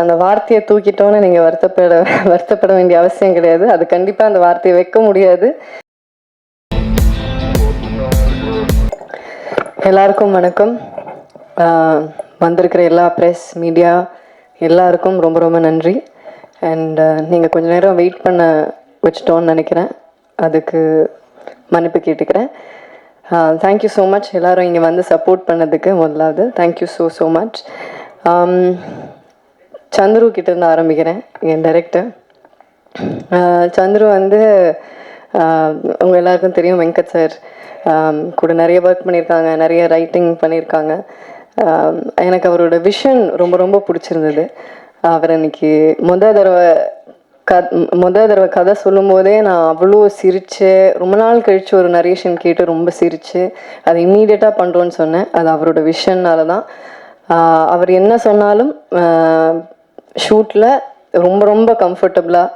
அந்த வார்த்தையை தூக்கிட்டோன்னு நீங்கள் வருத்தப்பட வேண்டிய அவசியம் கிடையாது. அது கண்டிப்பாக அந்த வார்த்தையை வைக்க முடியாது. எல்லாருக்கும் வணக்கம். வந்திருக்கிற எல்லா ப்ரெஸ் மீடியா எல்லாருக்கும் ரொம்ப ரொம்ப நன்றி. அண்ட் நீங்கள் கொஞ்சம் நேரம் வெயிட் பண்ண வச்சிட்டோன்னு நினைக்கிறேன். அதுக்கு மன்னிப்பு கேட்டுக்கிறேன். தேங்க்யூ ஸோ மச் எல்லோரும் இங்கே வந்து சப்போர்ட் பண்ணதுக்கு. முதலாவது தேங்க்யூ ஸோ மச். சந்துரு கிட்டேருந்து ஆரம்பிக்கிறேன். என் டைரக்டர் சந்துரு வந்து உங்கள் எல்லாருக்கும் தெரியும், வெங்கட் சார் கூட நிறைய ஒர்க் பண்ணியிருக்காங்க, நிறைய ரைட்டிங் பண்ணியிருக்காங்க. எனக்கு அவரோட விஷன் ரொம்ப ரொம்ப பிடிச்சிருந்தது. அவர் இன்னைக்கு முதல் தடவை கதை சொல்லும் போதே நான் அவ்வளோ சிரித்து, ரொம்ப நாள் கழித்து ஒரு நரேஷன் கேட்டு ரொம்ப சிரித்து அதை இம்மீடியட்டாக பண்ணுறோன்னு சொன்னேன். அது அவரோட விஷன்னால தான். அவர் என்ன சொன்னாலும் ஷூட்டில் ரொம்ப ரொம்ப கம்ஃபர்டபுளாக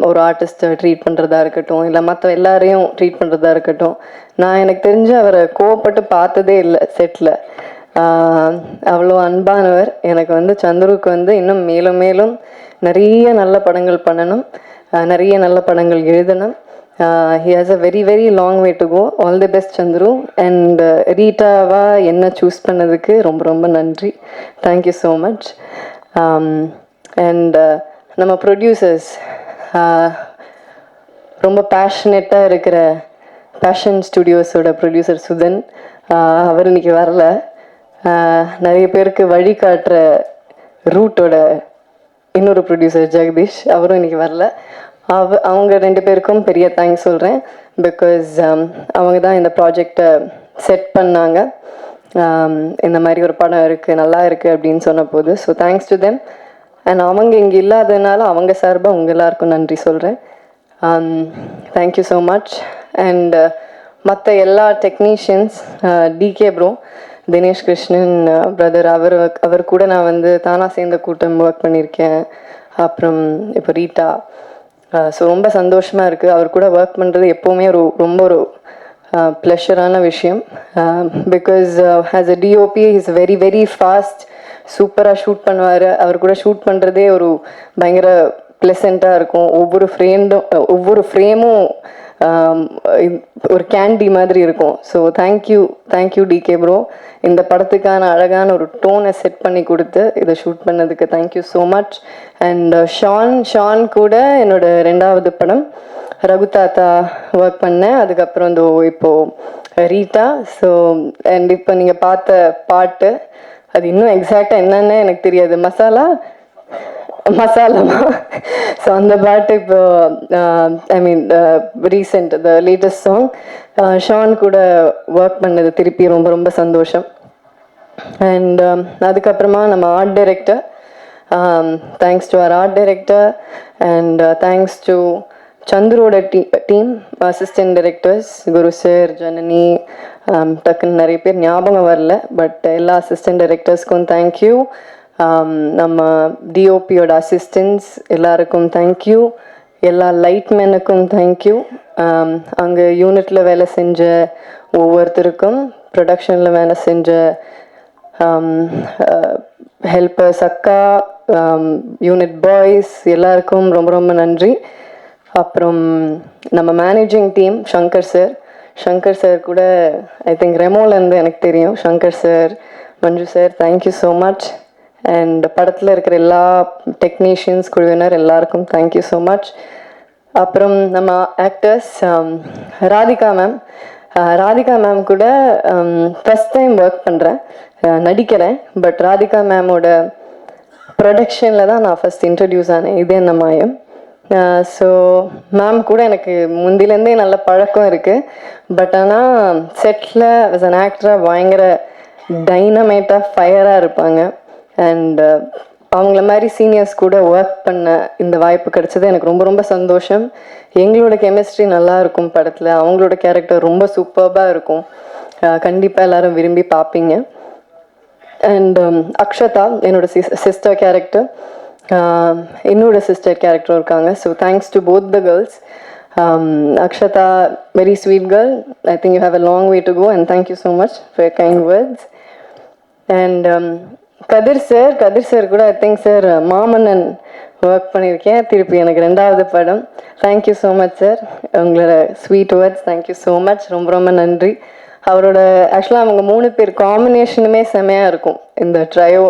ஒரு ஆர்டிஸ்ட்டை ட்ரீட் பண்ணுறதா இருக்கட்டும், இல்லை மற்ற எல்லாரையும் ட்ரீட் பண்ணுறதா இருக்கட்டும். நான் எனக்கு தெரிஞ்சு அவரை கோவப்பட்டு பார்த்ததே இல்லை செட்டில். அவ்வளோ அன்பானவர். எனக்கு வந்து சந்துருக்கு வந்து இன்னும் மேலும் மேலும் நிறைய நல்ல படங்கள் பண்ணணும், நிறைய நல்ல படங்கள் எழுதணும். He has a very very long way to go. All the best Chandru. And ரீட்டாவாக என்ன சூஸ் பண்ணதுக்கு ரொம்ப ரொம்ப நன்றி. Thank you so much. அண்ட் நம்ம ப்ரொடியூசர்ஸ், ரொம்ப பேஷனேட்டாக இருக்கிற பேஷன் ஸ்டுடியோஸோட ப்ரொடியூசர் சுதன், அவர் இன்னைக்கு வரல. நிறைய பேருக்கு வழிகாட்டுற ரூட்டோட இன்னொரு ப்ரொடியூசர் ஜெகதீஷ், அவரும் இன்னைக்கு வரல. அவங்க ரெண்டு பேருக்கும் பெரிய தேங்க்ஸ் சொல்கிறேன். பிகாஸ் அவங்க தான் இந்த ப்ராஜெக்டை செட் பண்ணாங்க. இந்த மாதிரி ஒரு படம் இருக்குது, நல்லா இருக்குது அப்படின்னு சொன்ன போது. So thanks to them. And அவங்க இங்கே இல்லாததுனால அவங்க சார்பாக உங்கள் எல்லாருக்கும் நன்றி சொல்கிறேன். Thank you so much. அண்ட் மற்ற எல்லா technicians, DK bro, Dinesh Krishnan brother, அவர் கூட நான் வந்து தானா சேர்ந்த கூட்டம் ஒர்க் பண்ணியிருக்கேன். அப்புறம் இப்போ ரீட்டா. ஸோ ரொம்ப சந்தோஷமாக இருக்குது. அவர் கூட ஒர்க் பண்ணுறது எப்போவுமே ரொம்ப ஒரு ப்ளஷரான விஷயம். Because as a DOP is very very fast, சூப்பராக ஷூட் பண்ணுவார். அவர் கூட ஷூட் பண்ணுறதே ஒரு பயங்கர ப்ளசண்ட்டாக இருக்கும். ஒவ்வொரு ஃப்ரேமும் ஒரு கேண்டி மாதிரி இருக்கும். So thank you decay bro. இந்த படத்துக்கான அழகான ஒரு டோனை செட் பண்ணி கொடுத்து இதை ஷூட் பண்ணதுக்கு thank you so much. And Shaan கூட என்னோட 2வது படம் ரகு தாத்தா ஒர்க் பண்ணேன். அதுக்கப்புறம் இப்போது ரீட்டா. ஸோ அண்ட் இப்போ நீங்கள் பார்த்த பாட்டு, அது இன்னும் எக்ஸாக்டாக என்னன்னு எனக்கு தெரியாது, மசாலாமா. ஸோ அந்த பாட்டு இப்போ I mean recent the latest song Shaan கூட ஒர்க் பண்ணது திருப்பி ரொம்ப ரொம்ப சந்தோஷம். அண்ட் அதுக்கப்புறமா நம்ம ஆர்ட் டைரக்டர், தேங்க்ஸ் டு அவர் art director. And thanks to சந்துரோட team, assistant directors Guru sir, Janani, டக்குன்னு நிறைய பேர் ஞாபகம் வரல, பட் எல்லா அசிஸ்டன்ட் டைரக்டர்ஸ்க்கும் தேங்க்யூ. நம்ம டிஓபியோட அசிஸ்டன்ஸ் எல்லாருக்கும் தேங்க்யூ. எல்லா லைட்மேனுக்கும் தேங்க்யூ. அங்கே யூனிட்டில் வேலை செஞ்ச ஒவ்வொருத்தருக்கும், ப்ரொடக்ஷனில் வேலை செஞ்ச ஹெல்பர்ஸ், அக்கா, யூனிட் பாய்ஸ் எல்லாருக்கும் ரொம்ப ரொம்ப நன்றி. அப்புறம் நம்ம மேனேஜிங் டீம் சங்கர் சார் கூட ஐ திங்க் ரெமோலேருந்து எனக்கு தெரியும். Shankar sir, Manju sir, thank you so much. And படத்தில் இருக்கிற எல்லா டெக்னீஷியன்ஸ் குழுவினர் எல்லாருக்கும் தேங்க்யூ ஸோ மச். அப்புறம் நம்ம ஆக்டர்ஸ், ராதிகா மேம் கூட ஃபஸ்ட் டைம் ஒர்க் பண்ணுறேன், நடிக்கிறேன். பட் ராதிகா மேமோட ப்ரொடக்ஷனில் தான் நான் ஃபஸ்ட் இன்ட்ரடியூஸ் ஆனேன். இது என்ன மாயம். ஸோ மேம் கூட எனக்கு முந்திலேருந்தே நல்ல பழக்கம் இருக்குது. பட் ஆனால் செட்டில் ஆஸ் அன் ஆக்டராக பயங்கர டைனமைட்டாக ஃபயராக இருப்பாங்க. அண்ட் அவங்கள மாதிரி சீனியர்ஸ் கூட ஒர்க் பண்ண இந்த வாய்ப்பு கிடைச்சது எனக்கு ரொம்ப ரொம்ப சந்தோஷம். எங்களோட கெமிஸ்ட்ரி நல்லா இருக்கும் படத்தில். அவங்களோட கேரக்டர் ரொம்ப சூப்பர்பாக இருக்கும். கண்டிப்பாக எல்லோரும் விரும்பி பார்ப்பீங்க. அண்ட் அக்ஷதா என்னோட சிஸ்டர் கேரக்டர், என்னோட சிஸ்டர் கேரக்டரும் இருக்காங்க. So thanks to both the girls. Akshata, very sweet girl. I think you have a long way to go, and thank you so much for your kind words. And Kathir sir கூட I think sir Maamannan work பண்ணியிருக்கேன். திருப்பி எனக்கு 2வது படம். Thank you so much sir. உங்களோட sweet words thank you so much. ரொம்ப ரொம்ப நன்றி. அவரோட ஆக்சுவலாக அவங்க 3 பேர் காம்பினேஷனுமே செமையாக இருக்கும். இந்த ட்ரையோ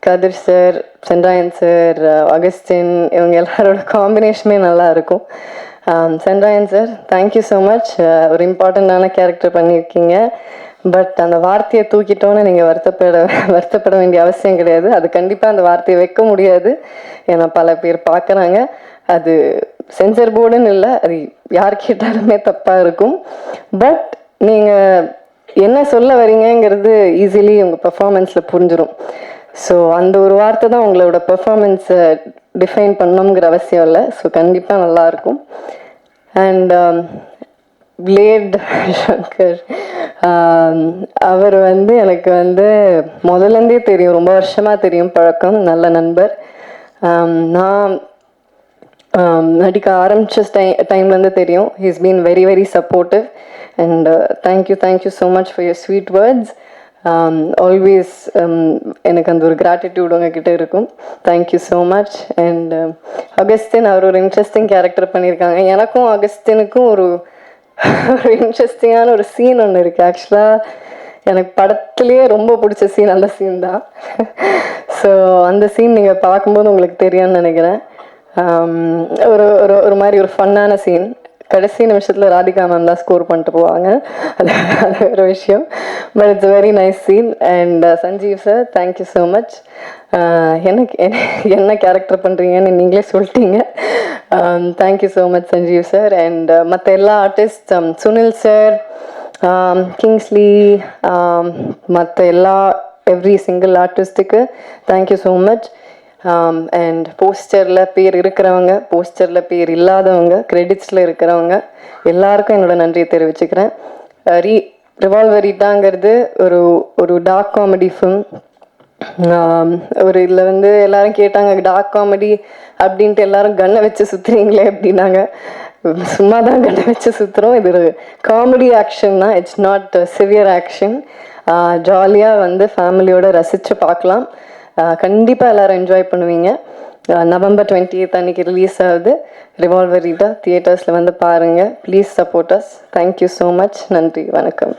கதிர் சார், சென்றாயன் சார், அகஸ்டின், இவங்க எல்லாரோட காம்பினேஷனுமே நல்லா இருக்கும். Sendrayan sir thank you so much. ஒரு இம்பார்ட்டண்ட்டான கேரக்டர் பண்ணியிருக்கீங்க. பட் அந்த வார்த்தையை தூக்கிட்டோன்னு நீங்கள் வருத்தப்பட வேண்டிய அவசியம் கிடையாது. அது கண்டிப்பாக அந்த வார்த்தையை வைக்க முடியாது. ஏன்னா பல பேர் பார்க்குறாங்க. அது சென்சர் போர்டுன்னு இல்லை, அது யார் கேட்டாலுமே தப்பாக இருக்கும். பட் நீங்கள் என்ன சொல்ல வரீங்கங்கிறது ஈஸிலி உங்கள் பெர்ஃபார்மன்ஸில் புரிஞ்சிடும். ஸோ அந்த ஒரு வார்த்தை தான் உங்களோட பெர்ஃபார்மன்ஸை டிஃபைன் பண்ணணுங்கிற அவசியம் இல்லை. ஸோ கண்டிப்பாக நல்லாயிருக்கும். அண்ட் பிளேட் சங்கர் அவர் எனக்கு முதலேருந்தே தெரியும், ரொம்ப வருஷமாக தெரியும், பழக்கம், நல்ல நண்பர். நான் நடிக்க ஆரம்பித்த டைம்லேருந்து தெரியும். He's been very very supportive and thank you so much for your sweet words. Always எனக்கு அந்த ஒரு கிராட்டிடியூட் உங்ககிட்ட இருக்கும். Thank you so much. And Augustine, அவர் ஒரு இன்ட்ரெஸ்டிங் கேரக்டர் பண்ணியிருக்காங்க. எனக்கும் அகஸ்டினுக்கும் ஒரு இன்ட்ரெஸ்டிங்கான ஒரு சீன் ஒன்று இருக்குது. ஆக்சுவலாக எனக்கு படத்துலேயே ரொம்ப பிடிச்ச சீன் அந்த சீன் தான். ஸோ அந்த சீன் நீங்கள் பார்க்கும்போது உங்களுக்கு தெரியும்னு நினைக்கிறேன். ஒரு ஒரு ஒரு மாதிரி ஒரு ஃபன்னான சீன். கடைசி நிமிஷத்தில் ராதிகா மேம் தான் ஸ்கோர் பண்ணிட்டு போவாங்க. அது ஒரு விஷயம். But it's very nice scene. And Sanjeev sir thank you so much. எனக்கு என்ன கேரக்டர் பண்ணுறீங்கன்னு நீங்களே சொல்லிட்டீங்க. Thank you so much Sanjeev sir. And மற்ற எல்லா ஆர்டிஸ்ட், சுனில் சார், கிங்ஸ்லி, மற்ற எவ்ரி சிங்கிள் ஆர்டிஸ்ட்டுக்கு தேங்க்யூ ஸோ மச். அண்ட் போஸ்டரில் பேர் இருக்கிறவங்க, போஸ்டரில் பேர் இல்லாதவங்க, கிரெடிட்ஸில் இருக்கிறவங்க எல்லாருக்கும் என்னோட நன்றியை தெரிவிச்சுக்கிறேன். ரிவால்வர் ரீட்டாங்கிறது ஒரு டார்க் காமெடி ஃபிலிம். ஒரு இதில் எல்லாரும் கேட்டாங்க, டார்க் காமெடி அப்படின்ட்டு எல்லாரும் கண்ணை வச்சு சுற்றுறீங்களே அப்படின்னாங்க. சும்மா தான் கண்ணை வச்சு சுற்றுறோம். இது ஒரு காமெடி ஆக்ஷன் தான், இட்ஸ் நாட் சிவியர் ஆக்ஷன். ஜாலியாக ஃபேமிலியோட ரசித்து பார்க்கலாம். கண்டிப்பாக எல்லோரும் என்ஜாய் பண்ணுவீங்க. November 20th அன்றைக்கி ரிலீஸ் ஆகுது ரிவால்வர் ரீட்டா. தியேட்டர்ஸில் பாருங்கள். Please support us. Thank you so much. நன்றி, வணக்கம்.